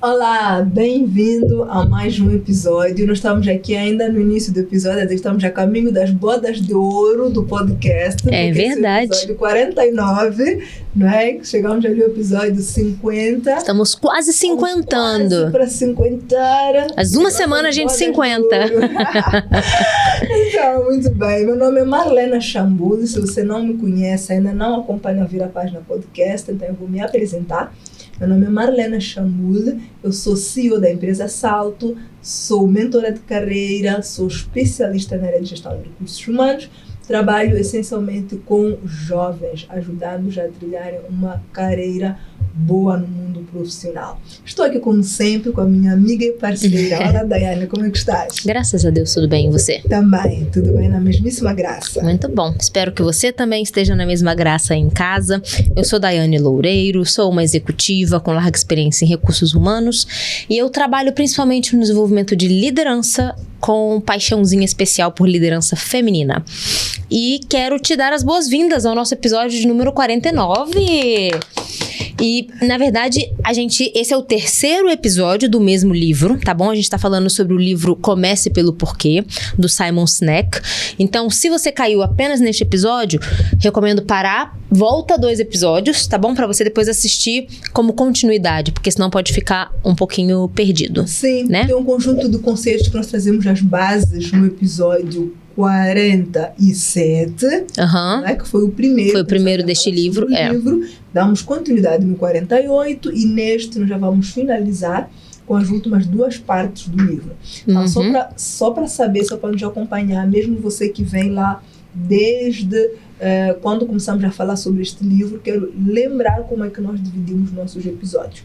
Olá, bem-vindo a mais um episódio. Nós estamos aqui ainda no início do episódio, estamos a caminho das bodas de ouro do podcast. É verdade. Esse é o episódio 49, não é? Chegamos ali ao episódio 50. Estamos quase cinquentando. Quase para cinquentar. Mas uma semana a gente 50. Então, muito bem. Meu nome é Marlena Chambuli. Se você não me conhece, ainda não acompanha a Vira Página Podcast, então eu vou me apresentar. Meu nome é Marlena Chambuli, eu sou CEO da empresa Salto, sou mentora de carreira, sou especialista na área de gestão de recursos humanos, trabalho essencialmente com jovens, ajudando-os a trilharem uma carreira boa no mundo profissional. Estou aqui, como sempre, com a minha amiga e parceira. Olá, Daiane, como é que estás? Graças a Deus, tudo bem, e você? Também, tudo bem, na mesmíssima graça. Muito bom, espero que você também esteja na mesma graça em casa. Eu sou Daiane Loureiro, sou uma executiva com larga experiência em recursos humanos e eu trabalho principalmente no desenvolvimento de liderança com paixãozinha especial por liderança feminina. E quero te dar as boas-vindas ao nosso episódio de número 49. E, na verdade, esse é o terceiro episódio do mesmo livro, tá bom? A gente tá falando sobre o livro Comece pelo Porquê, do Simon Sinek. Então, se você caiu apenas neste episódio, recomendo parar, volta 2 episódios, tá bom? Pra você depois assistir como continuidade, porque senão pode ficar um pouquinho perdido. Sim, né? Tem um conjunto de conceitos que nós trazemos as bases no episódio 47, né, que foi o primeiro. Foi o primeiro deste livro. Damos continuidade no 48 e neste nós já vamos finalizar com as últimas 2 partes do livro. Então, só para saber, só para nos acompanhar, mesmo você que vem lá desde quando começamos a falar sobre este livro, quero lembrar como é que nós dividimos nossos episódios.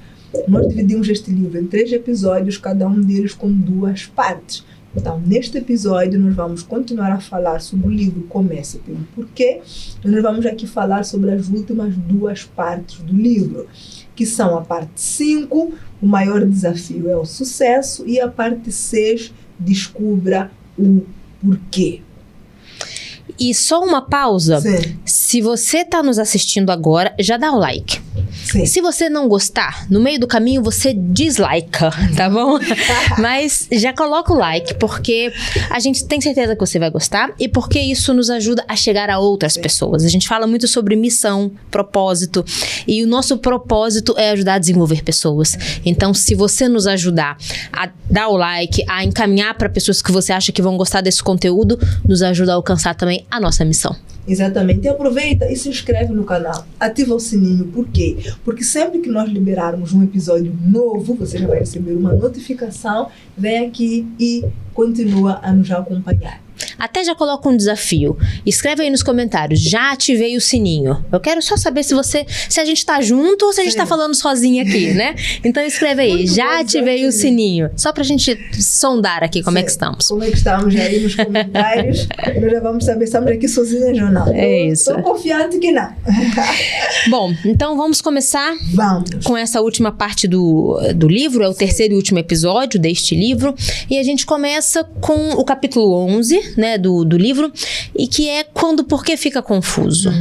Nós dividimos este livro em 3 episódios, cada um deles com 2 partes. Então, neste episódio, nós vamos continuar a falar sobre o livro Comece pelo Porquê, e nós vamos aqui falar sobre as últimas 2 partes do livro, que são a parte 5, o maior desafio é o sucesso, e a parte 6, descubra o porquê. E só uma pausa. Sim. Se você está nos assistindo agora, já dá o like. Sim. Se você não gostar, no meio do caminho você dislika, tá bom? Mas já coloca o like, porque a gente tem certeza que você vai gostar e porque isso nos ajuda a chegar a outras pessoas. A gente fala muito sobre missão, propósito, e o nosso propósito é ajudar a desenvolver pessoas. Então, se você nos ajudar a dar o like, a encaminhar para pessoas que você acha que vão gostar desse conteúdo, nos ajuda a alcançar também a nossa missão. Exatamente. E aproveita e se inscreve no canal. Ativa o sininho. Por quê? Porque sempre que nós liberarmos um episódio novo, você já vai receber uma notificação. Vem aqui e continua a nos acompanhar. Até já coloca um desafio. Escreve aí nos comentários. Já ativei o sininho. Eu quero só saber se a gente tá junto ou se a gente tá falando sozinha aqui, né? Então escreve aí. Muito já bom, ativei o sininho. Só pra gente sondar aqui como é que estamos. Como é que estamos aí nos comentários. Nós já vamos saber se estamos aqui sozinhas ou não. É isso. Estou confiante que não. Bom, então vamos começar com essa última parte do livro. É o terceiro e último episódio deste livro. E a gente começa com o capítulo 11, né, do livro, e que é quando o porquê fica confuso.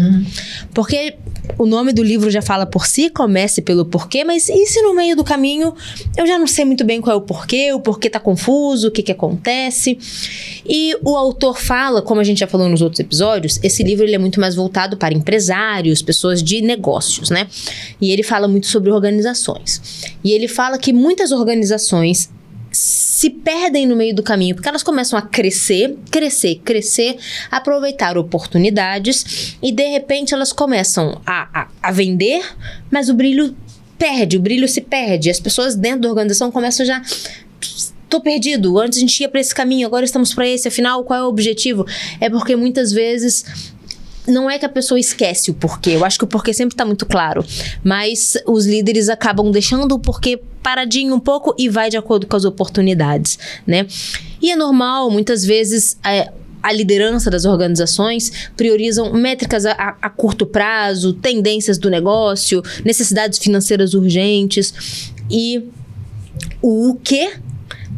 Porque o nome do livro já fala por si, comece pelo porquê, mas e se no meio do caminho eu já não sei muito bem qual é o porquê tá confuso, o que acontece? E o autor fala, como a gente já falou nos outros episódios, esse livro ele é muito mais voltado para empresários, pessoas de negócios, né? E ele fala muito sobre organizações. E ele fala que muitas organizações se perdem no meio do caminho, porque elas começam a crescer, aproveitar oportunidades e de repente elas começam a vender, mas o brilho se perde. As pessoas dentro da organização começam já... Tô perdido, antes a gente ia para esse caminho, agora estamos para esse, afinal qual é o objetivo? É porque muitas vezes... Não é que a pessoa esquece o porquê, eu acho que o porquê sempre tá muito claro, mas os líderes acabam deixando o porquê paradinho um pouco e vai de acordo com as oportunidades, né? E é normal, muitas vezes, a liderança das organizações priorizam métricas a curto prazo, tendências do negócio, necessidades financeiras urgentes e o que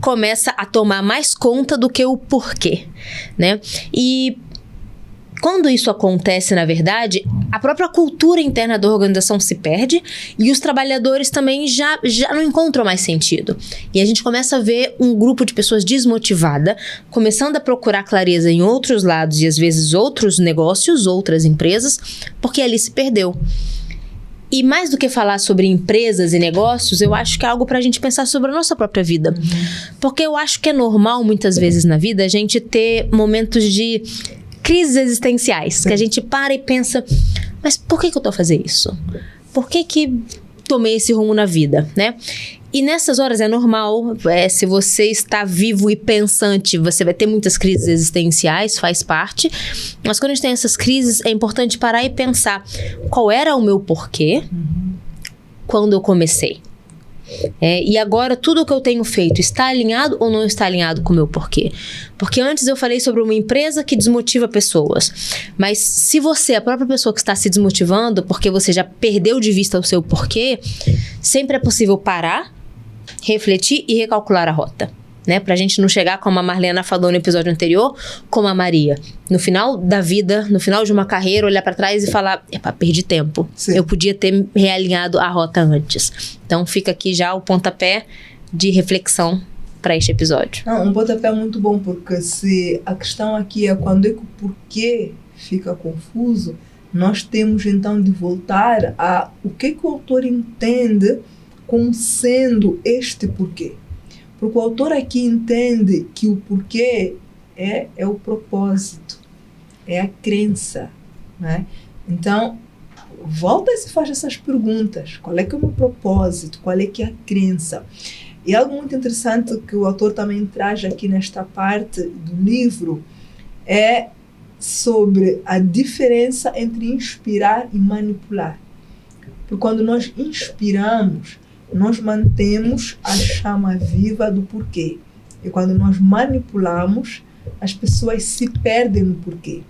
começa a tomar mais conta do que o porquê, né? E quando isso acontece, na verdade, a própria cultura interna da organização se perde e os trabalhadores também já não encontram mais sentido. E a gente começa a ver um grupo de pessoas desmotivada, começando a procurar clareza em outros lados e às vezes outros negócios, outras empresas, porque ali se perdeu. E mais do que falar sobre empresas e negócios, eu acho que é algo pra gente pensar sobre a nossa própria vida. Porque eu acho que é normal, muitas vezes na vida, a gente ter momentos de crises existenciais. Sim. Que a gente para e pensa, mas por que eu tô fazendo isso? Por que tomei esse rumo na vida, né? E nessas horas é normal, se você está vivo e pensante, você vai ter muitas crises existenciais, faz parte. Mas quando a gente tem essas crises, é importante parar e pensar qual era o meu porquê quando eu comecei. E agora tudo o que eu tenho feito está alinhado ou não está alinhado com o meu porquê? Porque antes eu falei sobre uma empresa que desmotiva pessoas. Mas se você é a própria pessoa que está se desmotivando porque você já perdeu de vista o seu porquê, sempre é possível parar, refletir e recalcular a rota, né? Pra gente não chegar, como a Marlena falou no episódio anterior, como a Maria. No final da vida, no final de uma carreira, olhar pra trás e falar, perdi tempo. Sim. Eu podia ter realinhado a rota antes. Então fica aqui já o pontapé de reflexão para este episódio. Um pontapé muito bom, porque se a questão aqui é quando é que o porquê fica confuso, nós temos então de voltar a o que o autor entende como sendo este porquê. Porque o autor aqui entende que o porquê é o propósito, é a crença, né? Então, volta e se faz essas perguntas. Qual é que é o meu propósito? Qual é que é a crença? E algo muito interessante que o autor também traz aqui nesta parte do livro é sobre a diferença entre inspirar e manipular. Porque quando nós inspiramos, nós mantemos a chama viva do porquê. E quando nós manipulamos, as pessoas se perdem no porquê.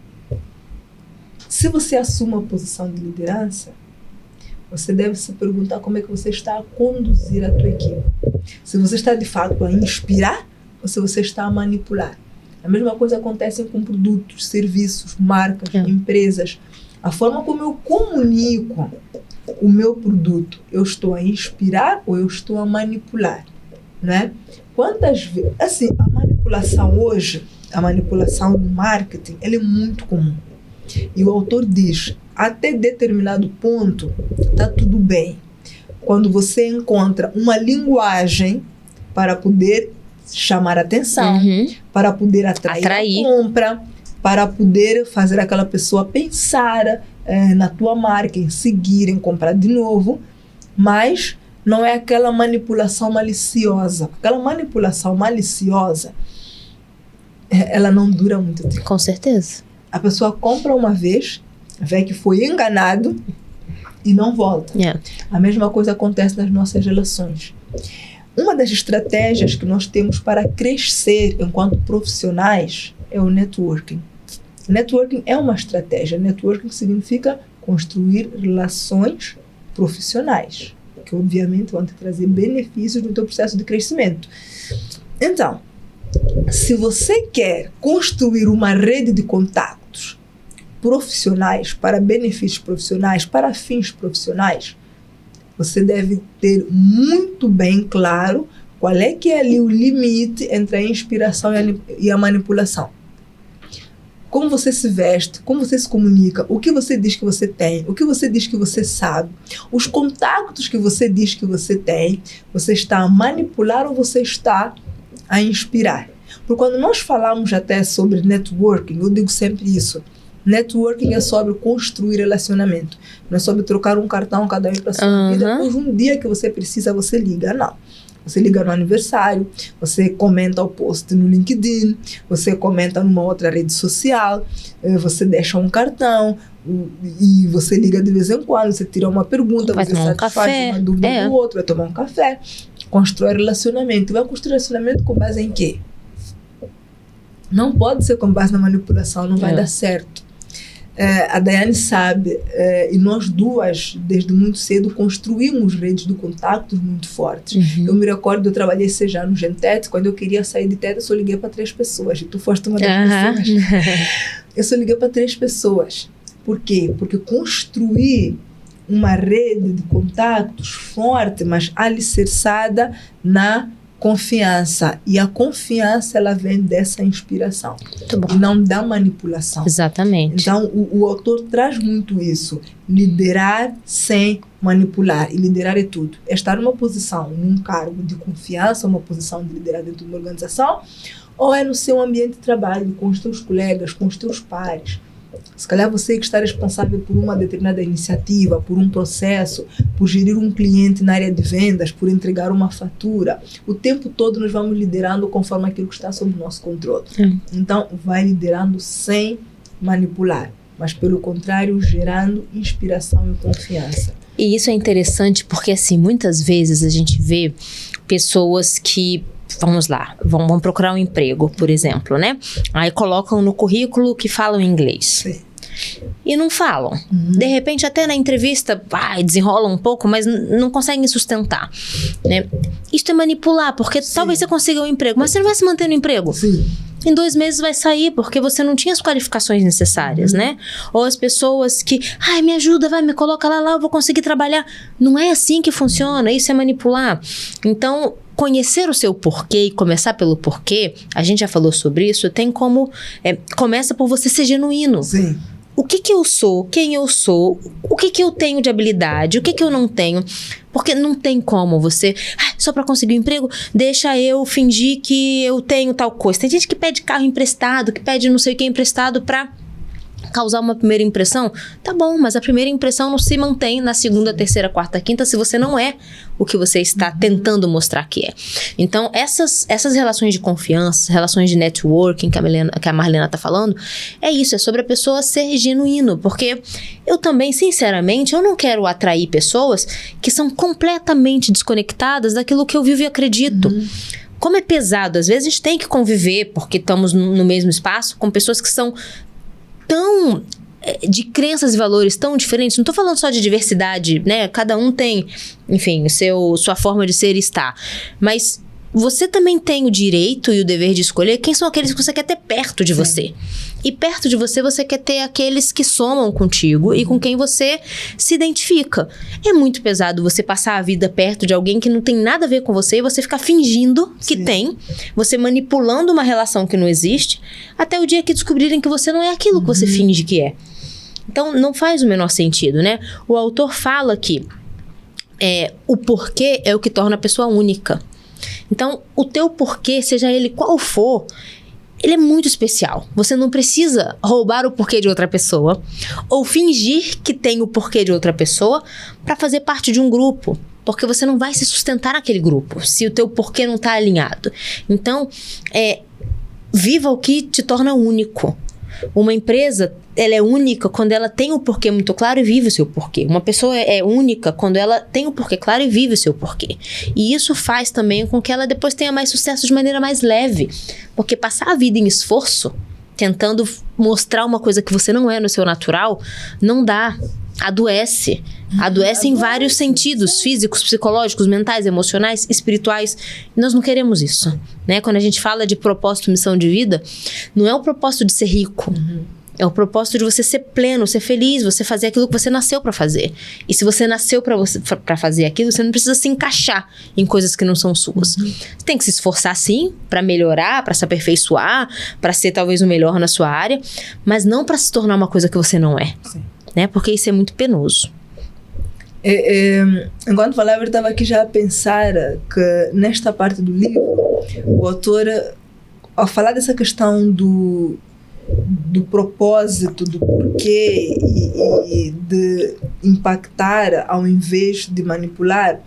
Se você assume uma posição de liderança, você deve se perguntar como é que você está a conduzir a tua equipe. Se você está de fato a inspirar ou se você está a manipular. A mesma coisa acontece com produtos, serviços, marcas, empresas. A forma como eu comunico o meu produto, eu estou a inspirar ou eu estou a manipular, né? Quantas vezes, assim, a manipulação hoje, a manipulação no marketing, ela é muito comum. E o autor diz, até determinado ponto, está tudo bem. Quando você encontra uma linguagem para poder chamar atenção, para poder atrair a compra, para poder fazer aquela pessoa pensar na tua marca, em seguir, em comprar de novo, mas não é aquela manipulação maliciosa. Aquela manipulação maliciosa, ela não dura muito tempo. Com certeza. A pessoa compra uma vez, vê que foi enganado e não volta. A mesma coisa acontece nas nossas relações. Uma das estratégias que nós temos para crescer enquanto profissionais é o networking. Networking é uma estratégia. Networking significa construir relações profissionais, que obviamente vão te trazer benefícios no teu processo de crescimento. Então, se você quer construir uma rede de contatos profissionais, para benefícios profissionais, para fins profissionais, você deve ter muito bem claro qual é que é ali o limite entre a inspiração e a manipulação. Como você se veste, como você se comunica, o que você diz que você tem, o que você diz que você sabe, os contactos que você diz que você tem, você está a manipular ou você está a inspirar? Porque quando nós falamos até sobre networking, eu digo sempre isso, networking é sobre construir relacionamento, não é sobre trocar um cartão cada um para sua vida, depois um dia que você precisa, você liga, não. Você liga no aniversário, você comenta o post no LinkedIn, você comenta numa outra rede social, você deixa um cartão e você liga de vez em quando, você tira uma pergunta, vai você satisfaz uma dúvida do outro, vai tomar um café, constrói relacionamento. Vai construir relacionamento com base em quê? Não pode ser com base na manipulação, não vai dar certo. A Daiane sabe, e nós duas, desde muito cedo, construímos redes de contatos muito fortes. Eu me recordo, eu trabalhei 6 anos no Gentet, quando eu queria sair de Teta, eu só liguei para 3 pessoas, e tu foste uma das pessoas. eu só liguei para 3 pessoas. Por quê? Porque construir uma rede de contatos forte, mas alicerçada na confiança. E a confiança, ela vem dessa inspiração. E não da manipulação. Exatamente. Então, o autor traz muito isso. Liderar sem manipular. E liderar é tudo. É estar numa posição, num cargo de confiança, uma posição de liderar dentro de uma organização, ou é no seu ambiente de trabalho, com os teus colegas, com os teus pares. Se calhar você que está responsável por uma determinada iniciativa, por um processo, por gerir um cliente na área de vendas, por entregar uma fatura. O tempo todo nós vamos liderando conforme aquilo que está sob o nosso controle. Então, vai liderando sem manipular, mas pelo contrário, gerando inspiração e confiança. E isso é interessante porque, assim, muitas vezes a gente vê pessoas que... Vamos lá, vão procurar um emprego, por exemplo, né? Aí colocam no currículo que falam inglês. Sim. E não falam. De repente, até na entrevista, desenrolam um pouco, mas não conseguem sustentar, né? Isso é manipular, porque talvez você consiga um emprego, mas você não vai se manter no emprego. Sim. Em 2 meses vai sair, porque você não tinha as qualificações necessárias, né? Ou as pessoas que, me ajuda, me coloca lá, eu vou conseguir trabalhar. Não é assim que funciona, isso é manipular. Então, conhecer o seu porquê e começar pelo porquê, a gente já falou sobre isso, tem como... começa por você ser genuíno. Sim. O que eu sou, quem eu sou, o que eu tenho de habilidade, o que eu não tenho. Porque não tem como você, só para conseguir um emprego, deixa eu fingir que eu tenho tal coisa. Tem gente que pede carro emprestado, que pede não sei o que emprestado para causar uma primeira impressão. Tá bom, mas a primeira impressão não se mantém na segunda, terceira, quarta, quinta, se você não é o que você está tentando mostrar que é. Então, essas relações de confiança, relações de networking que a Marlena tá falando, é isso, é sobre a pessoa ser genuíno, porque eu também, sinceramente, eu não quero atrair pessoas que são completamente desconectadas daquilo que eu vivo e acredito. Como é pesado, às vezes a gente tem que conviver, porque estamos no mesmo espaço, com pessoas que são tão de crenças e valores tão diferentes. Não estou falando só de diversidade, né? Cada um tem, enfim, sua forma de ser e estar. Mas você também tem o direito e o dever de escolher quem são aqueles que você quer ter perto de você. E perto de você, você quer ter aqueles que somam contigo e com quem você se identifica. É muito pesado você passar a vida perto de alguém que não tem nada a ver com você e você ficar fingindo que tem, você manipulando uma relação que não existe, até o dia que descobrirem que você não é aquilo que você finge que é. Então, não faz o menor sentido, né? O autor fala que o porquê é o que torna a pessoa única. Então, o teu porquê, seja ele qual for, ele é muito especial. Você não precisa roubar o porquê de outra pessoa ou fingir que tem o porquê de outra pessoa para fazer parte de um grupo, porque você não vai se sustentar naquele grupo se o teu porquê não está alinhado. Então, viva o que te torna único. Uma empresa, ela é única quando ela tem o porquê muito claro e vive o seu porquê. Uma pessoa é única quando ela tem o porquê claro e vive o seu porquê. E isso faz também com que ela depois tenha mais sucesso de maneira mais leve. Porque passar a vida em esforço, tentando mostrar uma coisa que você não é no seu natural, não dá. Adoece. Adoece em vários sentidos, físicos, psicológicos, mentais, emocionais, espirituais. E nós não queremos isso, né? Quando a gente fala de propósito, missão de vida, não é o propósito de ser rico. É o propósito de você ser pleno, ser feliz, você fazer aquilo que você nasceu para fazer. E se você nasceu para fazer aquilo, você não precisa se encaixar em coisas que não são suas. Você tem que se esforçar sim para melhorar, para se aperfeiçoar, para ser talvez o melhor na sua área, mas não para se tornar uma coisa que você não é. Sim. Né? Porque isso é muito penoso. Enquanto falava, eu estava aqui já a pensar que nesta parte do livro, o autor, ao falar dessa questão do propósito, do porquê e de impactar ao invés de manipular,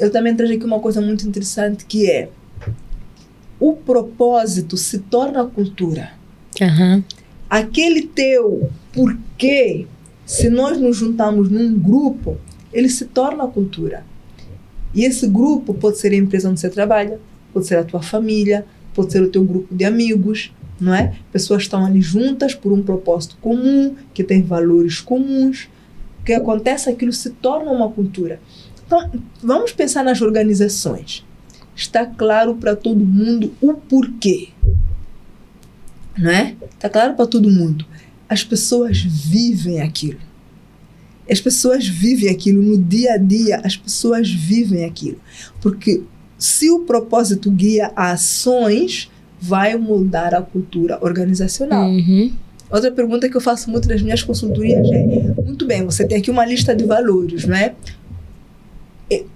eu também trago aqui uma coisa muito interessante, que é o propósito se torna cultura. Aquele teu porquê, se nós nos juntamos num grupo, ele se torna cultura. E esse grupo pode ser a empresa onde você trabalha, pode ser a tua família, pode ser o teu grupo de amigos, não é? Pessoas estão ali juntas por um propósito comum, que tem valores comuns. O que acontece, aquilo se torna uma cultura. Então, vamos pensar nas organizações. Está claro para todo mundo o porquê. não é? Está claro para todo mundo. As pessoas vivem aquilo. As pessoas vivem aquilo no dia a dia, as pessoas vivem aquilo. Porque se o propósito guia ações, vai moldar a cultura organizacional. Outra pergunta que eu faço muito nas minhas consultorias é: muito bem, você tem aqui uma lista de valores, não é?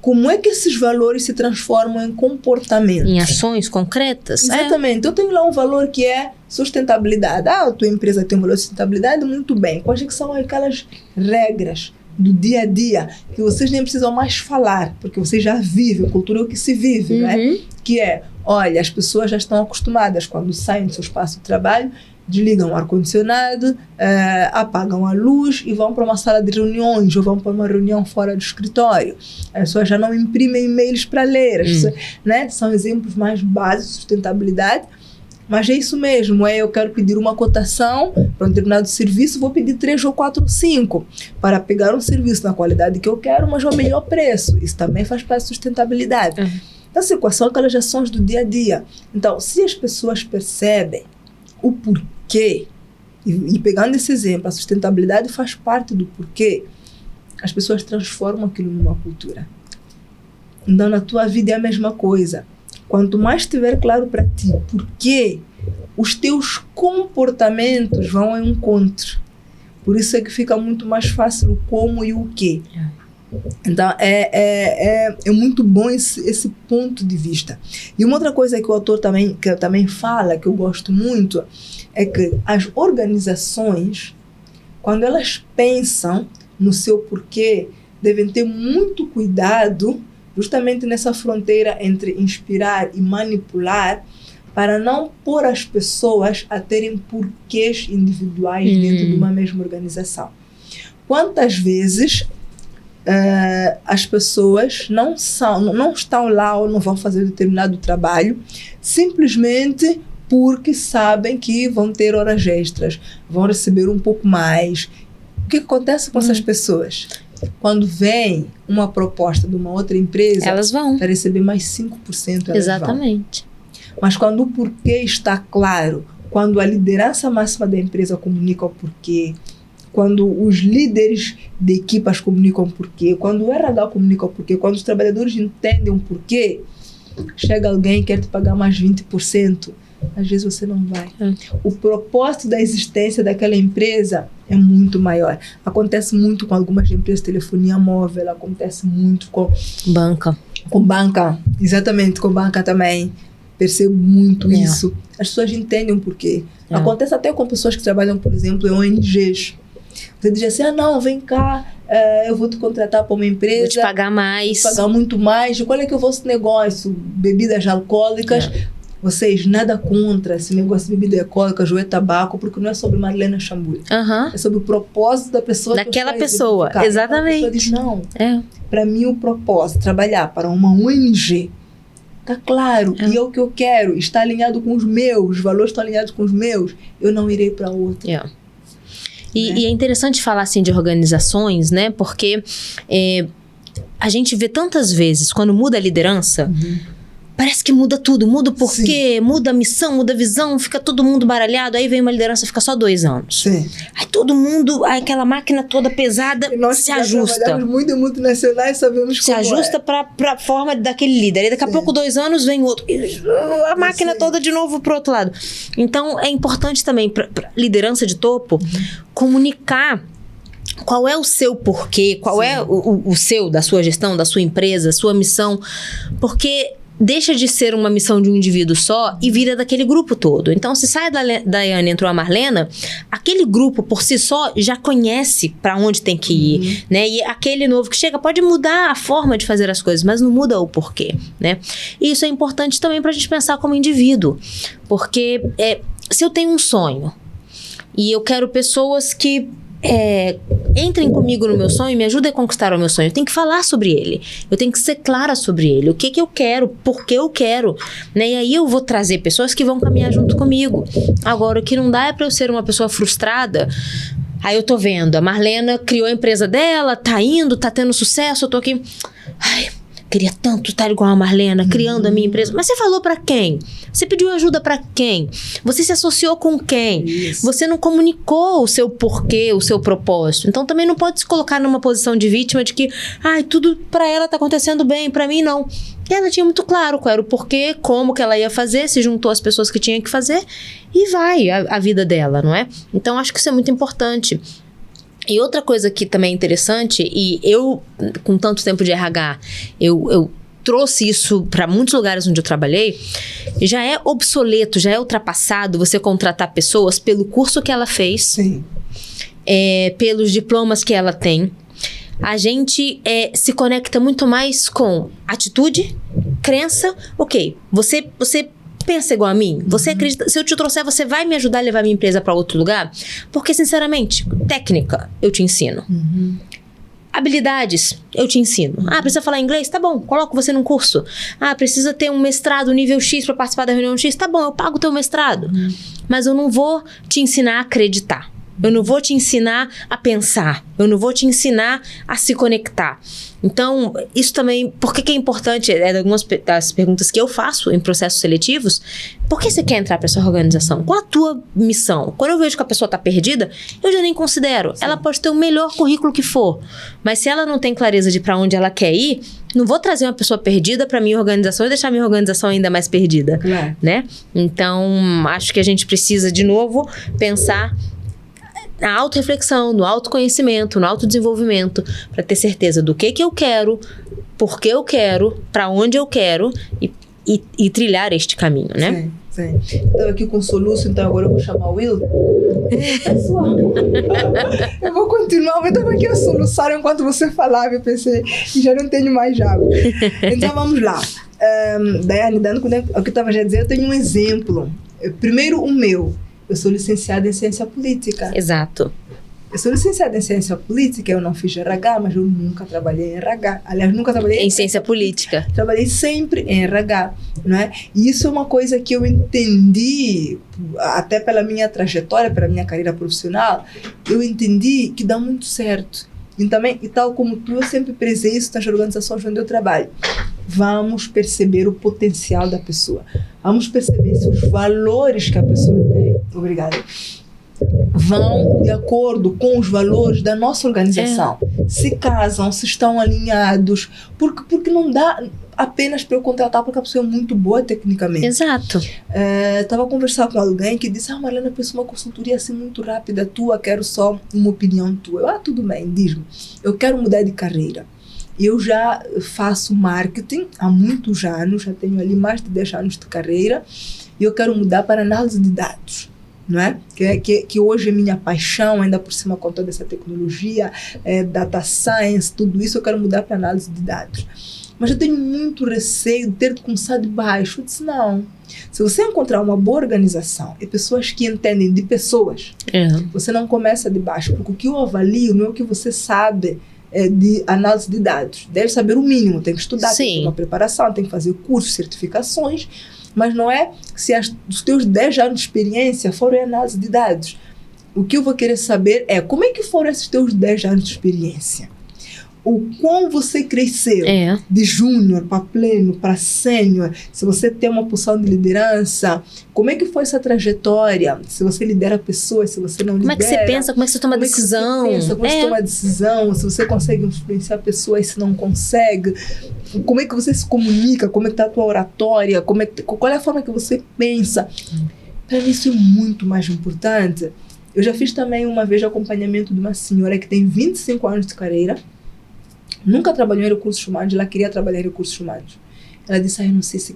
Como é que esses valores se transformam em comportamento? Em ações concretas? Exatamente. Eu tenho lá um valor que é sustentabilidade. A tua empresa tem um valor de sustentabilidade? Muito bem. Quais que são aquelas regras do dia a dia que vocês nem precisam mais falar, porque vocês já vivem, a cultura é o que se vive, não é? Que é, olha, as pessoas já estão acostumadas, quando saem do seu espaço de trabalho, desligam o ar-condicionado, apagam a luz e vão para uma sala de reuniões ou vão para uma reunião fora do escritório. As pessoas já não imprimem e-mails para ler, pessoas, né? São exemplos mais básicos de sustentabilidade, mas é isso mesmo, eu quero pedir uma cotação para um determinado serviço, vou pedir 3 ou 4 ou 5 para pegar um serviço na qualidade que eu quero, mas ao melhor preço. Isso também faz parte da sustentabilidade. Então, quais são aquelas ações do dia a dia? Então, se as pessoas percebem o porquê, e pegando esse exemplo, a sustentabilidade faz parte do porquê, as pessoas transformam aquilo numa cultura. Então, na tua vida é a mesma coisa. Quanto mais estiver claro para ti porquê, os teus comportamentos vão ao encontro. Por isso é que fica muito mais fácil o como e o quê. Então, é muito bom esse ponto de vista. E uma outra coisa que o autor também fala, que eu gosto muito, é que as organizações, quando elas pensam no seu porquê, devem ter muito cuidado justamente nessa fronteira entre inspirar e manipular, para não pôr as pessoas a terem porquês individuais dentro de uma mesma organização. Quantas vezes as pessoas não estão lá ou não vão fazer determinado trabalho simplesmente porque sabem que vão ter horas extras, vão receber um pouco mais. O que acontece com essas pessoas? Quando vem uma proposta de uma outra empresa, elas vão para receber mais 5%, elas exatamente vão. Mas quando o porquê está claro, quando a liderança máxima da empresa comunica o porquê, quando os líderes de equipas comunicam o porquê, quando o RH comunica o porquê, quando os trabalhadores entendem o porquê, chega alguém e quer te pagar mais 20%, às vezes você não vai. O propósito da existência daquela empresa é muito maior. Acontece muito com algumas empresas de telefonia móvel, acontece muito com banca. Com banca, exatamente, com banca também. Percebo muito isso. As pessoas entendem o porquê. Acontece até com pessoas que trabalham, por exemplo, em ONGs. Você diz assim, não, vem cá, eu vou te contratar para uma empresa. Vou te pagar mais. Vou te pagar muito mais. Qual é que é o vosso negócio? Bebidas alcoólicas. Vocês, nada contra esse negócio de bebida alcoólica, ou tabaco, porque não é sobre Marlena Chamburi. É sobre o propósito da pessoa. Daquela pessoa, exatamente. A pessoa diz, não, para mim o propósito, trabalhar para uma ONG, está claro, e é o que eu quero, está alinhado com os meus, os valores estão alinhados com os meus, eu não irei para outra. E é interessante falar assim de organizações, né? Porque a gente vê tantas vezes, quando muda a liderança, parece que muda tudo, muda o porquê, muda a missão, muda a visão, fica todo mundo baralhado, aí vem uma liderança, fica só 2 anos. Aí todo mundo, aí aquela máquina toda pesada se ajusta. Trabalhamos muito em multinacionais, sabemos como se ajusta para a forma daquele líder. Aí daqui a pouco 2 anos vem outro. A máquina toda de novo pro outro lado. Então é importante também para liderança de topo comunicar qual é o seu porquê, qual é o seu, da sua gestão, da sua empresa, sua missão, porque deixa de ser uma missão de um indivíduo só e vira daquele grupo todo. Então, se sai da Daiane e entrou a Marlena, aquele grupo por si só já conhece para onde tem que ir, né? E aquele novo que chega pode mudar a forma de fazer as coisas, mas não muda o porquê, né? E isso é importante também para a gente pensar como indivíduo, porque se eu tenho um sonho e eu quero pessoas que entrem comigo no meu sonho e me ajudem a conquistar o meu sonho. Eu tenho que falar sobre ele. Eu tenho que ser clara sobre ele. O que eu quero, por que eu quero, né? E aí eu vou trazer pessoas que vão caminhar junto comigo. Agora, o que não dá é para eu ser uma pessoa frustrada. Aí eu tô vendo, a Marlena criou a empresa dela, tá indo, tá tendo sucesso, eu tô aqui... queria tanto estar igual a Marlena, criando a minha empresa. Mas você falou pra quem? Você pediu ajuda pra quem? Você se associou com quem? Isso. Você não comunicou o seu porquê, o seu propósito. Então também não pode se colocar numa posição de vítima de que, tudo pra ela tá acontecendo bem, pra mim não. E ela tinha muito claro qual era o porquê, como que ela ia fazer, se juntou às pessoas que tinha que fazer e vai a vida dela, não é? Então acho que isso é muito importante. E outra coisa que também é interessante, e eu, com tanto tempo de RH, eu trouxe isso para muitos lugares onde eu trabalhei, já é obsoleto, já é ultrapassado você contratar pessoas pelo curso que ela fez, Sim. Pelos diplomas que ela tem. A gente se conecta muito mais com atitude, crença. Ok, você pensa igual a mim? Você acredita? Se eu te trouxer, você vai me ajudar a levar minha empresa para outro lugar? Porque, sinceramente, técnica, eu te ensino. Habilidades, eu te ensino. Precisa falar inglês? Tá bom, coloco você num curso. Precisa ter um mestrado nível X para participar da reunião X? Tá bom, eu pago o teu mestrado. Mas eu não vou te ensinar a acreditar. Eu não vou te ensinar a pensar. Eu não vou te ensinar a se conectar. Então, isso também... Por que é importante? Algumas das perguntas que eu faço em processos seletivos. Por que você quer entrar para essa organização? Qual a tua missão? Quando eu vejo que a pessoa está perdida, eu já nem considero. Sim. Ela pode ter o melhor currículo que for. Mas se ela não tem clareza de para onde ela quer ir, não vou trazer uma pessoa perdida para minha organização e deixar minha organização ainda mais perdida. Claro. Né? Então, acho que a gente precisa, de novo, pensar na autorreflexão, no autoconhecimento, no autodesenvolvimento, para ter certeza do que eu quero, por que eu quero, para onde eu quero e trilhar este caminho, né? Sim. Estava aqui com o soluço, então agora eu vou chamar o Will. Pessoal, eu vou continuar, eu estava aqui a soluçar enquanto você falava, eu pensei que já não tenho mais água. Então vamos lá. Daiane, dando o que eu estava já dizendo, eu tenho um exemplo. Primeiro o meu. Eu sou licenciada em ciência política. Exato. Eu sou licenciada em ciência política, eu não fiz RH, mas eu nunca trabalhei em RH. Aliás, nunca trabalhei em ciência política. Trabalhei sempre em RH, não é? E isso é uma coisa que eu entendi, até pela minha trajetória, pela minha carreira profissional, eu entendi que dá muito certo. E tal como tu, eu sempre prezei isso nas organizações onde eu trabalho. Vamos perceber o potencial da pessoa. Vamos perceber se os valores que a pessoa tem, obrigada, vão de acordo com os valores da nossa organização. Se casam, se estão alinhados. Porque não dá apenas para eu contratar porque a pessoa é muito boa tecnicamente. Exato. Estava a conversar com alguém que disse, Marlena, eu penso uma consultoria assim muito rápida tua, quero só uma opinião tua. Eu, tudo bem, diz-me. Eu quero mudar de carreira. Eu já faço marketing há muitos anos, já tenho ali mais de 10 anos de carreira, e eu quero mudar para análise de dados, não é? Que hoje é minha paixão, ainda por cima com toda essa tecnologia, data science, tudo isso, eu quero mudar para análise de dados. Mas eu tenho muito receio de ter de começar de baixo. Eu disse, não. Se você encontrar uma boa organização e pessoas que entendem de pessoas, você não começa de baixo, porque o que eu avalio não é o que você sabe de análise de dados. Deve saber o mínimo, tem que estudar, tem que ter uma preparação, tem que fazer cursos, certificações, mas não é se os teus 10 anos de experiência forem análise de dados. O que eu vou querer saber é como é que foram esses teus 10 anos de experiência. O quão você cresceu de júnior para pleno, para sênior, se você tem uma posição de liderança, como é que foi essa trajetória? Se você lidera pessoas, se você não lidera. Como é que você pensa, como é que você toma decisão? Como você toma decisão, se você consegue influenciar pessoas, se não consegue. Como é que você se comunica, como é que está a tua oratória, qual é a forma que você pensa. Para mim isso é muito mais importante. Eu já fiz também uma vez acompanhamento de uma senhora que tem 25 anos de carreira, nunca trabalhou em recursos humanos, ela queria trabalhar em recursos humanos. Ela disse, eu não sei se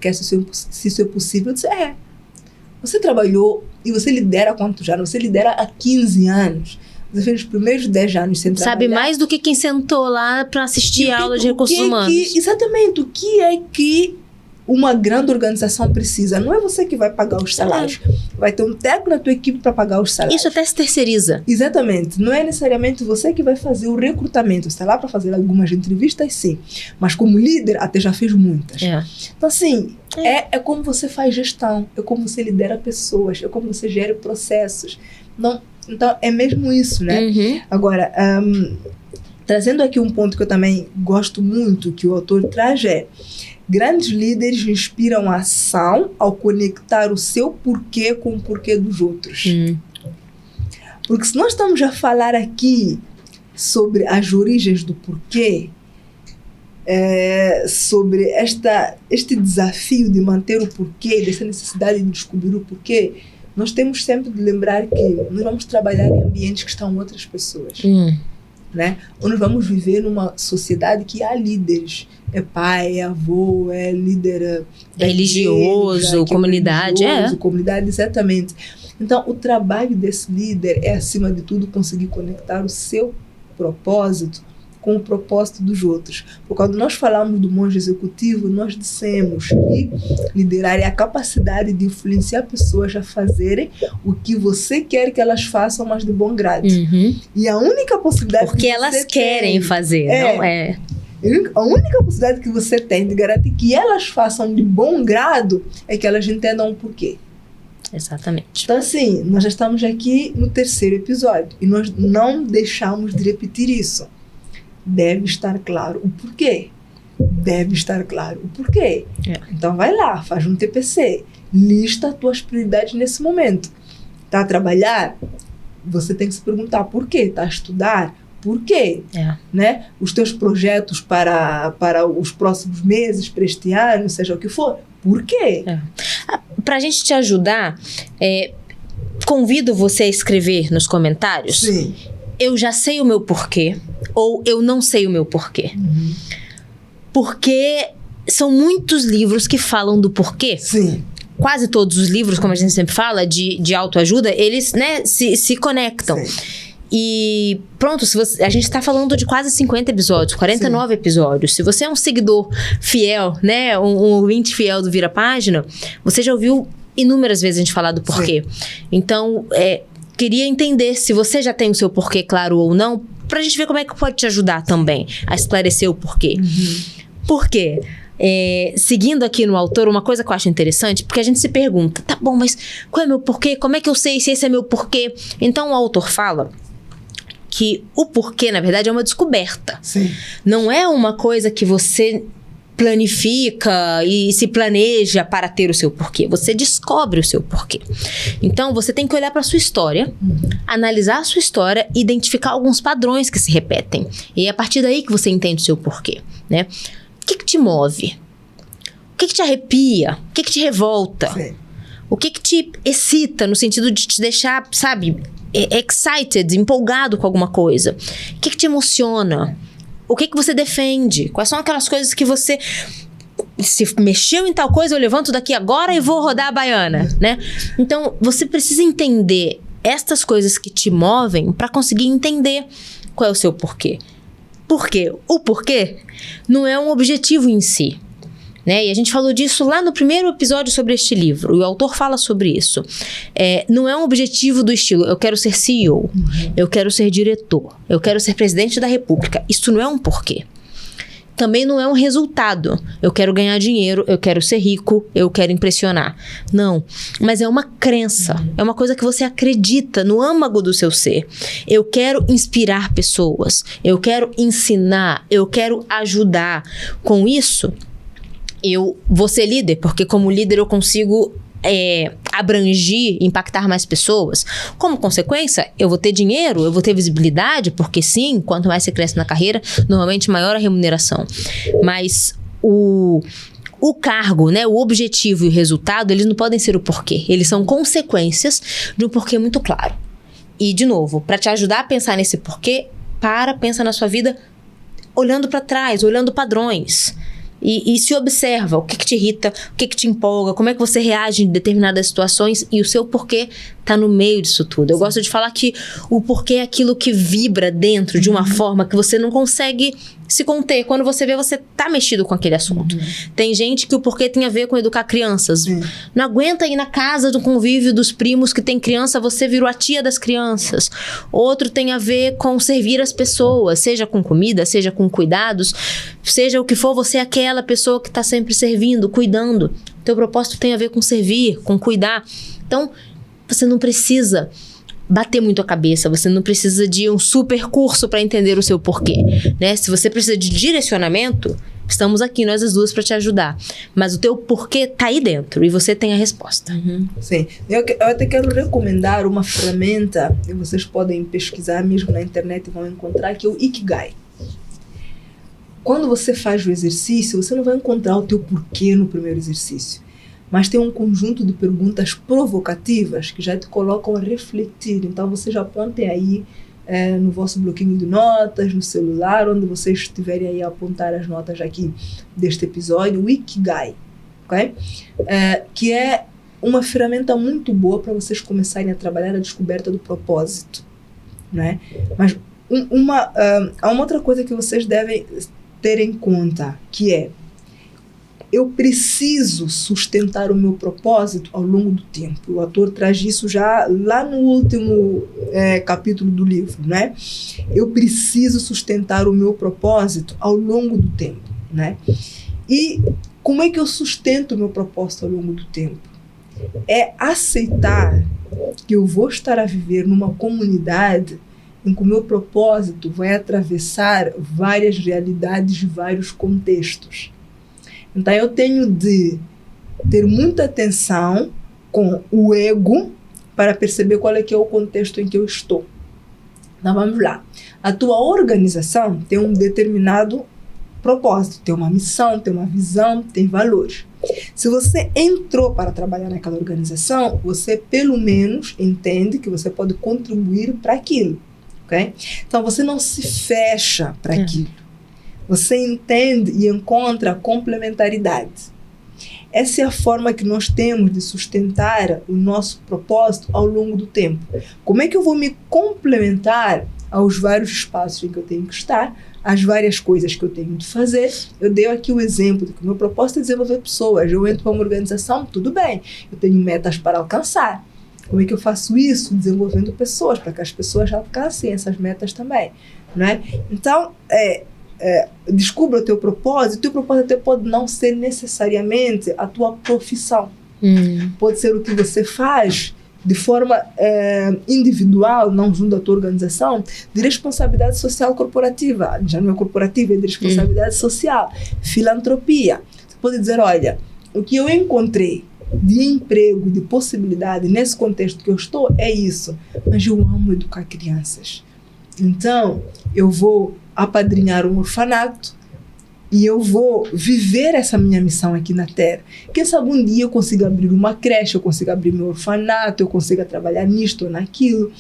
isso é possível. Eu disse, você trabalhou e você lidera há quantos anos? Você lidera há 15 anos. Você fez os primeiros 10 anos sem trabalhar. Sabe mais do que quem sentou lá para assistir a aula de recursos humanos. Exatamente, o que é que uma grande organização precisa? Não é você que vai pagar os salários. Vai ter um técnico na tua equipe para pagar os salários. Isso até se terceiriza. Exatamente. Não é necessariamente você que vai fazer o recrutamento. Você está lá para fazer algumas entrevistas, sim. Mas como líder, até já fez muitas. Então, assim, é como você faz gestão. É como você lidera pessoas. É como você gera processos. Não, então, é mesmo isso, né? Agora, Trazendo aqui um ponto que eu também gosto muito, que o autor traz grandes líderes inspiram a ação ao conectar o seu porquê com o porquê dos outros. Porque se nós estamos a falar aqui sobre as origens do porquê, sobre este desafio de manter o porquê, dessa necessidade de descobrir o porquê, nós temos sempre de lembrar que nós vamos trabalhar em ambientes que estão outras pessoas. Né? Ou nós vamos viver numa sociedade que há líderes. É pai, é avô, é líder religioso, igreja, comunidade. Comunidade, exatamente. Então, o trabalho desse líder é, acima de tudo, conseguir conectar o seu propósito com o propósito dos outros. Porque quando nós falamos do monge executivo, nós dissemos que liderar é a capacidade de influenciar pessoas a fazerem o que você quer que elas façam, mas de bom grado. E a única possibilidade porque elas querem fazer, não é? A única possibilidade que você tem de garantir que elas façam de bom grado é que elas entendam o porquê. Exatamente. Então, assim, nós já estamos aqui no 3º episódio e nós não deixamos de repetir isso. Deve estar claro o porquê. Deve estar claro o porquê. Então, vai lá, faz um TPC. Lista as tuas prioridades nesse momento. Tá a trabalhar? Você tem que se perguntar por quê. Tá a estudar? Por quê? Né? Os teus projetos para os próximos meses, para este ano, seja o que for. Por quê? Para a gente te ajudar, convido você a escrever nos comentários. Sim. Eu já sei o meu porquê, ou eu não sei o meu porquê. Porque são muitos livros que falam do porquê. Sim. Quase todos os livros, como a gente sempre fala, de autoajuda, eles, né, se conectam. Sim. E pronto, a gente está falando de quase 50 episódios, 49 episódios. Se você é um seguidor fiel, né, um ouvinte fiel do Vira Página, você já ouviu inúmeras vezes a gente falar do porquê. Então, queria entender se você já tem o seu porquê claro ou não, pra gente ver como é que pode te ajudar também a esclarecer o porquê. Por quê? Seguindo aqui no autor, uma coisa que eu acho interessante, porque a gente se pergunta, tá bom, mas qual é o meu porquê? Como é que eu sei se esse é meu porquê? Então o autor fala que o porquê, na verdade, é uma descoberta. Sim. Não é uma coisa que você planifica e se planeja para ter o seu porquê. Você descobre o seu porquê. Então, você tem que olhar para a sua história, analisar a sua história e identificar alguns padrões que se repetem. E é a partir daí que você entende o seu porquê, né? O que te move? O que te arrepia? O que te revolta? Sim. O que te excita no sentido de te deixar, sabe, excited, empolgado com alguma coisa? O que te emociona? O que você defende? Quais são aquelas coisas que você... Se mexeu em tal coisa, eu levanto daqui agora e vou rodar a baiana, né? Então, você precisa entender estas coisas que te movem para conseguir entender qual é o seu porquê. Por quê? O porquê não é um objetivo em si, né? E a gente falou disso lá no primeiro episódio sobre este livro. E o autor fala sobre isso. Não é um objetivo do estilo, eu quero ser CEO, eu quero ser diretor, eu quero ser presidente da república. Isso não é um porquê. Também não é um resultado. Eu quero ganhar dinheiro, eu quero ser rico, eu quero impressionar. Não. Mas é uma crença. É uma coisa que você acredita no âmago do seu ser. Eu quero inspirar pessoas. Eu quero ensinar. Eu quero ajudar. Com isso, eu vou ser líder, porque como líder eu consigo abrangir, impactar mais pessoas. Como consequência, eu vou ter dinheiro, eu vou ter visibilidade, porque sim, quanto mais você cresce na carreira, normalmente maior a remuneração. Mas o cargo, né, o objetivo e o resultado, eles não podem ser o porquê. Eles são consequências de um porquê muito claro. E, de novo, para te ajudar a pensar nesse porquê, pensa na sua vida olhando para trás, olhando padrões. E se observa o que te irrita, o que te empolga, como é que você reage em determinadas situações, e o seu porquê tá no meio disso tudo. Eu gosto de falar que o porquê é aquilo que vibra dentro de uma forma que você não consegue se conter. Quando você vê, você tá mexido com aquele assunto. Tem gente que o porquê tem a ver com educar crianças. Não aguenta ir na casa do convívio dos primos que tem criança, você virou a tia das crianças. Outro tem a ver com servir as pessoas, seja com comida, seja com cuidados, seja o que for, você é aquela pessoa que tá sempre servindo, cuidando. Teu propósito tem a ver com servir, com cuidar. Então, você não precisa bater muito a cabeça, você não precisa de um super curso para entender o seu porquê, né? Se você precisa de direcionamento, estamos aqui, nós as duas, para te ajudar. Mas o teu porquê tá aí dentro e você tem a resposta. Sim. Eu até quero recomendar uma ferramenta que vocês podem pesquisar mesmo na internet e vão encontrar, que é o Ikigai. Quando você faz o exercício, você não vai encontrar o teu porquê no primeiro exercício. Mas tem um conjunto de perguntas provocativas que já te colocam a refletir. Então, vocês já apontem aí no vosso bloquinho de notas, no celular, onde vocês estiverem aí a apontar as notas aqui deste episódio, o Ikigai, ok? Que é uma ferramenta muito boa para vocês começarem a trabalhar a descoberta do propósito, né? Mas há uma outra coisa que vocês devem ter em conta, que é: eu preciso sustentar o meu propósito ao longo do tempo. O autor traz isso já lá no último capítulo do livro, né? Eu preciso sustentar o meu propósito ao longo do tempo, né? E como é que eu sustento o meu propósito ao longo do tempo? É aceitar que eu vou estar a viver numa comunidade em que o meu propósito vai atravessar várias realidades e vários contextos. Então, eu tenho de ter muita atenção com o ego para perceber qual é que é o contexto em que eu estou. Então, vamos lá. A tua organização tem um determinado propósito, tem uma missão, tem uma visão, tem valores. Se você entrou para trabalhar naquela organização, você pelo menos entende que você pode contribuir para aquilo, ok? Então, você não se fecha para aquilo. Você entende e encontra complementaridade. Essa é a forma que nós temos de sustentar o nosso propósito ao longo do tempo. Como é que eu vou me complementar aos vários espaços em que eu tenho que estar, às várias coisas que eu tenho de fazer? Eu dei aqui o exemplo de que o meu propósito é desenvolver pessoas. Eu entro para uma organização, tudo bem, eu tenho metas para alcançar. Como é que eu faço isso? Desenvolvendo pessoas, para que as pessoas alcancem essas metas também, né? Então, descubra o teu propósito até pode não ser necessariamente a tua profissão. Pode ser o que você faz de forma individual, não junto à tua organização, de responsabilidade social corporativa. Já não é corporativa, é de responsabilidade social. Filantropia. Você pode dizer, olha, o que eu encontrei de emprego, de possibilidade nesse contexto que eu estou é isso, mas eu amo educar crianças. Então, eu vou apadrinhar um orfanato e eu vou viver essa minha missão aqui na Terra. Quem sabe um dia eu consiga abrir uma creche, eu consiga abrir meu orfanato, eu consiga trabalhar nisto ou naquilo.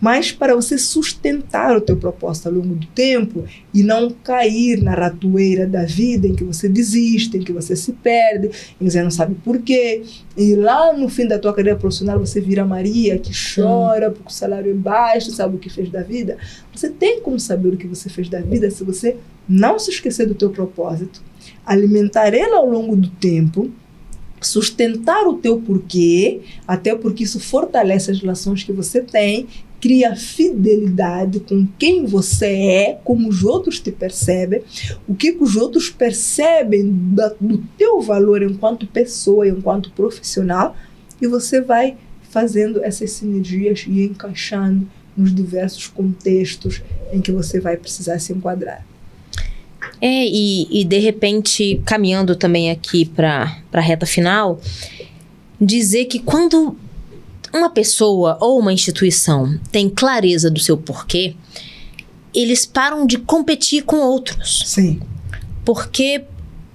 Mas para você sustentar o teu propósito ao longo do tempo e não cair na ratoeira da vida em que você desiste, em que você se perde, em que você não sabe por quê. E lá no fim da tua carreira profissional você vira Maria, que chora porque o salário é baixo, sabe o que fez da vida. Você tem como saber o que você fez da vida se você não se esquecer do teu propósito, alimentar ele ao longo do tempo, sustentar o teu porquê, até porque isso fortalece as relações que você tem, cria fidelidade com quem você é, como os outros te percebem, o que os outros percebem do teu valor enquanto pessoa, enquanto profissional, e você vai fazendo essas sinergias e encaixando nos diversos contextos em que você vai precisar se enquadrar. E de repente, caminhando também aqui para a reta final, dizer que quando uma pessoa ou uma instituição tem clareza do seu porquê, eles param de competir com outros. Sim. Porque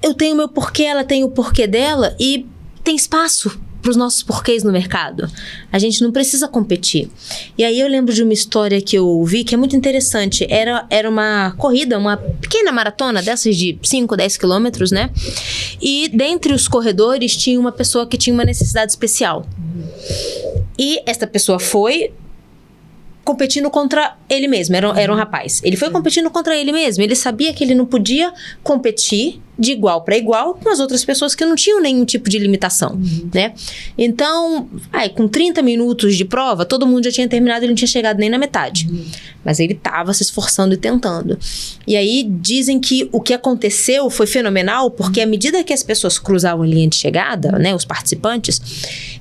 eu tenho o meu porquê, ela tem o porquê dela e tem espaço para os nossos porquês no mercado. A gente não precisa competir. E aí eu lembro de uma história que eu vi que é muito interessante. Era uma corrida, uma pequena maratona dessas de 5, 10 quilômetros, né? E dentre os corredores tinha uma pessoa que tinha uma necessidade especial. E esta pessoa foi competindo contra ele mesmo. Era um rapaz. Ele foi competindo contra ele mesmo. Ele sabia que ele não podia competir de igual para igual com as outras pessoas que não tinham nenhum tipo de limitação, né? Então, com 30 minutos de prova, todo mundo já tinha terminado e não tinha chegado nem na metade. Mas ele estava se esforçando e tentando. E aí, dizem que o que aconteceu foi fenomenal, porque à medida que as pessoas cruzavam a linha de chegada, né, os participantes,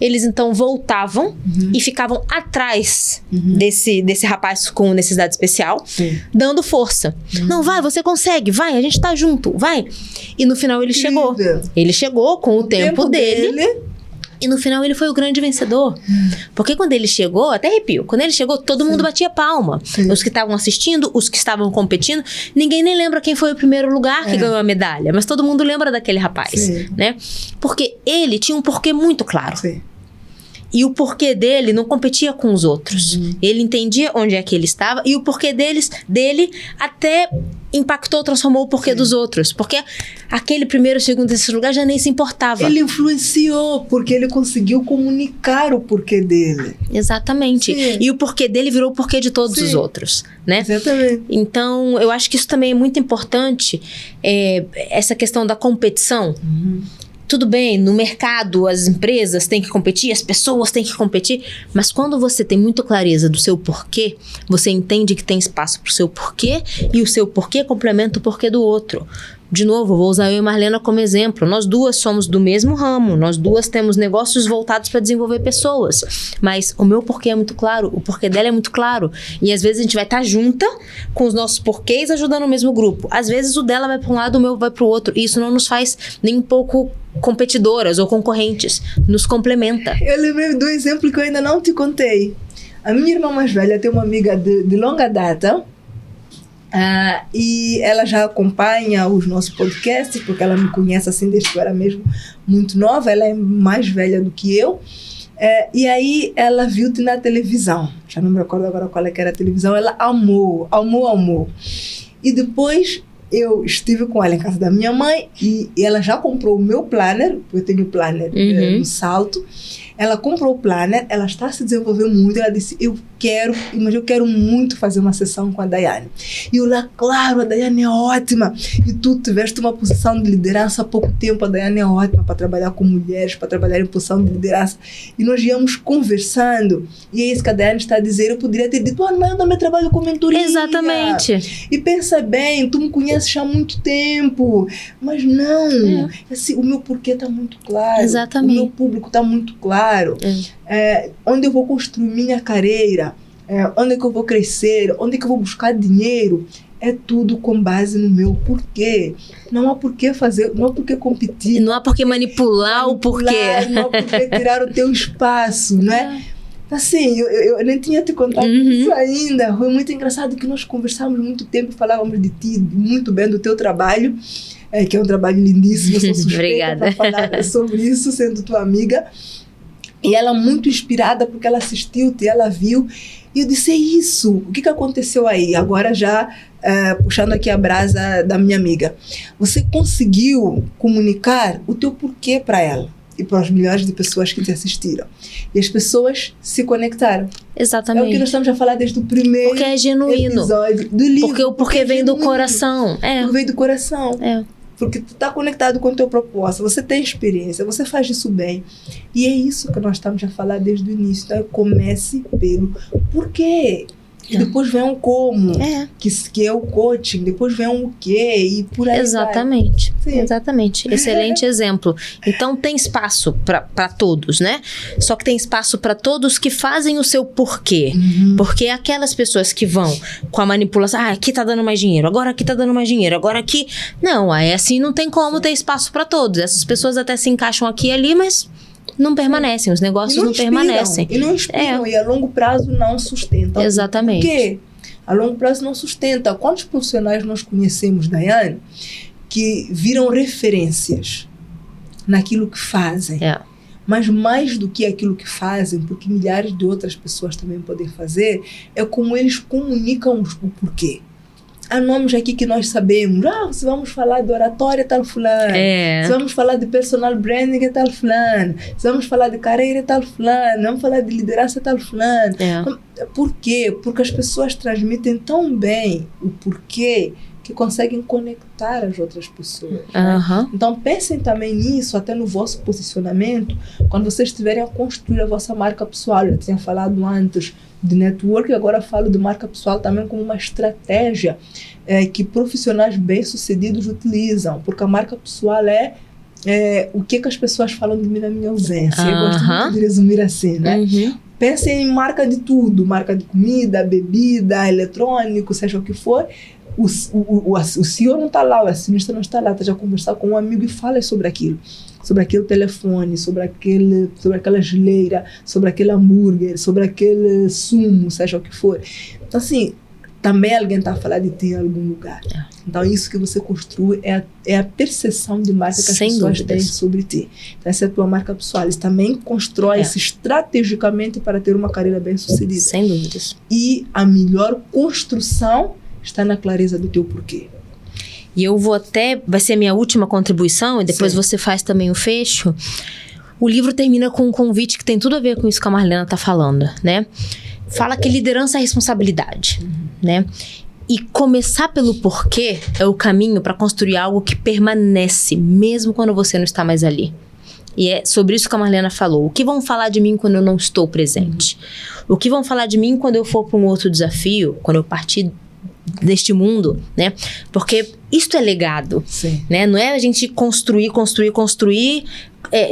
eles então voltavam e ficavam atrás desse rapaz com necessidade especial, dando força. Não, vai, você consegue, vai, a gente tá junto, vai. E no final ele chegou. Ele chegou com o tempo dele. E no final ele foi o grande vencedor. Porque quando ele chegou, até arrepio, quando ele chegou, todo mundo batia palma. Os que estavam assistindo, os que estavam competindo, ninguém nem lembra quem foi o primeiro lugar que ganhou a medalha. Mas todo mundo lembra daquele rapaz, né? Porque ele tinha um porquê muito claro. E o porquê dele não competia com os outros. Ele entendia onde é que ele estava e o porquê dele até impactou, transformou o porquê dos outros. Porque aquele primeiro, segundo, terceiro lugar já nem se importava. Ele influenciou, porque ele conseguiu comunicar o porquê dele. Exatamente. E o porquê dele virou o porquê de todos os outros, né? Exatamente. Então, eu acho que isso também é muito importante, essa questão da competição. Tudo bem, no mercado as empresas têm que competir, as pessoas têm que competir, mas quando você tem muito clareza do seu porquê, você entende que tem espaço para o seu porquê e o seu porquê complementa o porquê do outro. De novo, vou usar eu e Marlena como exemplo. Nós duas somos do mesmo ramo, nós duas temos negócios voltados para desenvolver pessoas. Mas o meu porquê é muito claro, o porquê dela é muito claro. E às vezes a gente vai estar junta com os nossos porquês ajudando o mesmo grupo. Às vezes o dela vai para um lado, o meu vai para o outro. E isso não nos faz nem um pouco competidoras ou concorrentes. Nos complementa. Eu lembrei do exemplo que eu ainda não te contei. A minha irmã mais velha tem uma amiga de longa data. E ela já acompanha os nossos podcasts, porque ela me conhece assim desde que eu era mesmo muito nova. Ela é mais velha do que eu. E aí ela viu-te na televisão. Já não me recordo agora qual é que era a televisão. Ela amou. E depois eu estive com ela em casa da minha mãe e ela já comprou o meu planner, porque eu tenho planner no Salto. Ela comprou o planner, ela está a se desenvolver muito. Ela disse, mas eu quero muito fazer uma sessão com a Daiane. E eu lá, claro, a Daiane é ótima. E tu tiveste uma posição de liderança há pouco tempo. A Daiane é ótima para trabalhar com mulheres, para trabalhar em posição de liderança. E nós íamos conversando. E é isso que a Daiane está a dizer. Eu poderia ter dito, mas eu também trabalho com mentoria. Exatamente. E pensa bem, tu me conheces há muito tempo. Mas não, assim, o meu porquê está muito claro. Exatamente. O meu público está muito claro. Onde eu vou construir minha carreira, onde é que eu vou crescer, onde é que eu vou buscar dinheiro, é tudo com base no meu porquê. Não há porquê fazer, não há porquê competir. Não há porquê manipular o porquê. Não há porquê tirar o teu espaço, não é? Assim, eu nem tinha te contado isso ainda. Foi muito engraçado que nós conversávamos muito tempo, falávamos de ti, muito bem do teu trabalho, que é um trabalho lindíssimo. Eu sou suspeita para falar sobre isso, sendo tua amiga. E ela muito inspirada porque ela assistiu-te, ela viu. E eu disse, é isso. O que aconteceu aí? Agora já puxando aqui a brasa da minha amiga. Você conseguiu comunicar o teu porquê para ela e para os milhares de pessoas que te assistiram. E as pessoas se conectaram. Exatamente. É o que nós estamos a falar desde o primeiro porque é genuíno. episódio do livro. Porque o porquê vem do coração. Porque vem do coração. Porque tu está conectado com o teu propósito, você tem experiência, você faz isso bem. E é isso que nós estamos a falar desde o início. Então, comece pelo porquê. E depois vem um como, que é o coaching, depois vem um o quê e por aí exatamente, exatamente. Excelente exemplo. Então tem espaço para todos, né? Só que tem espaço para todos que fazem o seu porquê. Porque aquelas pessoas que vão com a manipulação, aqui tá dando mais dinheiro, agora aqui tá dando mais dinheiro, agora aqui... Não, aí assim não tem como ter espaço para todos. Essas pessoas até se encaixam aqui e ali, mas... não permanecem, os negócios não permanecem. E não inspiram, e a longo prazo não sustentam. Exatamente. Por quê? A longo prazo não sustenta. Quantos profissionais nós conhecemos, Daiane, que viram referências naquilo que fazem? Mas mais do que aquilo que fazem, porque milhares de outras pessoas também podem fazer, é como eles comunicam o porquê. Há nomes aqui que nós sabemos. Se vamos falar de oratória, tal fulano. Se vamos falar de personal branding, é tal fulano. Se vamos falar de carreira, é tal fulano. Vamos falar de liderança, é tal fulano. Por quê? Porque as pessoas transmitem tão bem o porquê que conseguem conectar as outras pessoas. Né? Então pensem também nisso, até no vosso posicionamento, quando vocês estiverem a construir a vossa marca pessoal. Eu tinha falado antes de network, agora falo de marca pessoal também como uma estratégia que profissionais bem-sucedidos utilizam, porque a marca pessoal é o que as pessoas falam de mim na minha ausência. Eu gosto muito de resumir assim, né? Pensem em marca de tudo, marca de comida, bebida, eletrônico, seja o que for. O CEO não está lá, o acionista não está lá, está já conversar com um amigo e fala sobre aquilo. Sobre aquele telefone, sobre aquela geleira, sobre aquele hambúrguer, sobre aquele sumo, seja o que for. Então, assim, também alguém está a falar de ti em algum lugar. Então, isso que você construi é a percepção de marca que as pessoas têm sobre ti. Então, essa é a tua marca pessoal. Isso também constrói-se estrategicamente para ter uma carreira bem-sucedida. Sem dúvidas. E a melhor construção está na clareza do teu porquê. E eu vou vai ser a minha última contribuição, e depois você faz também o fecho. O livro termina com um convite que tem tudo a ver com isso que a Marlena está falando, né? Fala que liderança é responsabilidade, né? E começar pelo porquê é o caminho para construir algo que permanece, mesmo quando você não está mais ali. E é sobre isso que a Marlena falou. O que vão falar de mim quando eu não estou presente? O que vão falar de mim quando eu for para um outro desafio, quando eu partir deste mundo, né? Porque isto é legado, né? Não é a gente construir,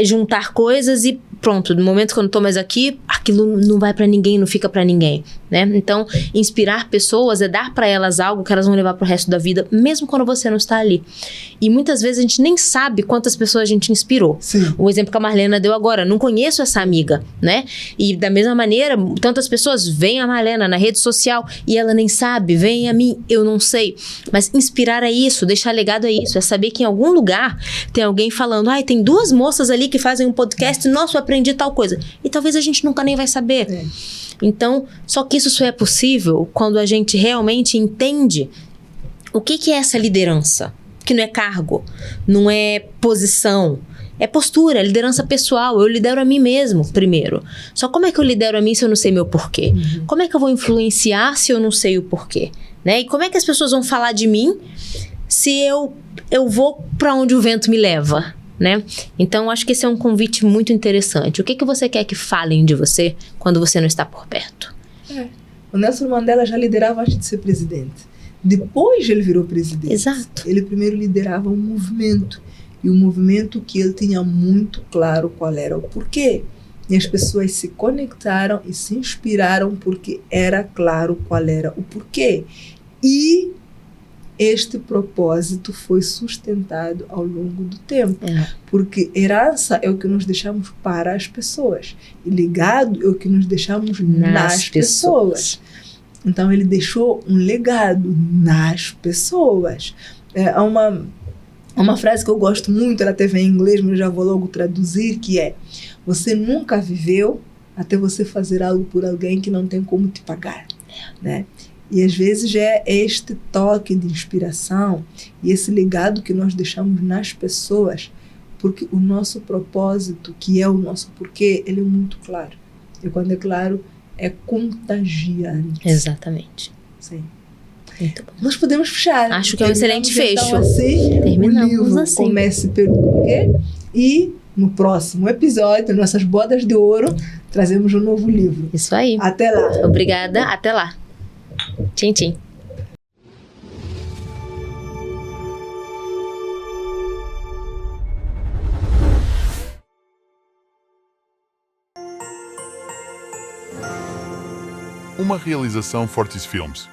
juntar coisas e pronto, no momento que eu não tô mais aqui, aquilo não vai pra ninguém, não fica pra ninguém, né? Então, inspirar pessoas é dar pra elas algo que elas vão levar pro resto da vida, mesmo quando você não está ali. E muitas vezes a gente nem sabe quantas pessoas a gente inspirou. O exemplo que a Marlena deu agora, não conheço essa amiga, né? E da mesma maneira, tantas pessoas veem a Marlena na rede social e ela nem sabe, vem a mim, eu não sei. Mas inspirar é isso, deixar legado é isso, é saber que em algum lugar tem alguém falando, tem 2 moças ali que fazem um podcast, nossa, eu aprendi tal coisa. E talvez a gente nunca nem vai saber. Então, só que isso só é possível quando a gente realmente entende o que é essa liderança. Que não é cargo, não é posição, é postura, é liderança pessoal. Eu lidero a mim mesmo primeiro. Só como é que eu lidero a mim se eu não sei meu porquê? Como é que eu vou influenciar se eu não sei o porquê? Né? E como é que as pessoas vão falar de mim se eu vou para onde o vento me leva? Né? Então, acho que esse é um convite muito interessante. O que você quer que falem de você quando você não está por perto? O Nelson Mandela já liderava antes de ser presidente. Depois ele virou presidente. Exato. Ele primeiro liderava um movimento. E um movimento que ele tinha muito claro qual era o porquê. E as pessoas se conectaram e se inspiraram porque era claro qual era o porquê. E este propósito foi sustentado ao longo do tempo. Porque herança é o que nós deixamos para as pessoas. E legado é o que nós deixamos nas pessoas. Então, ele deixou um legado nas pessoas. Há uma frase que eu gosto muito, ela teve em inglês, mas eu já vou logo traduzir, que é: você nunca viveu até você fazer algo por alguém que não tem como te pagar. Né? E às vezes é este toque de inspiração e esse legado que nós deixamos nas pessoas, porque o nosso propósito, que é o nosso porquê, ele é muito claro. E quando é claro, é contagiante. Exatamente. Sim. Muito bom. Nós podemos fechar. Acho que é um excelente fecho. Então, assim, terminamos o livro assim. Comece pelo porquê. E no próximo episódio, nossas bodas de ouro, trazemos um novo livro. Isso aí. Até lá. Obrigada. Até lá. Tchim, tchim. Uma realização Fortis Filmes.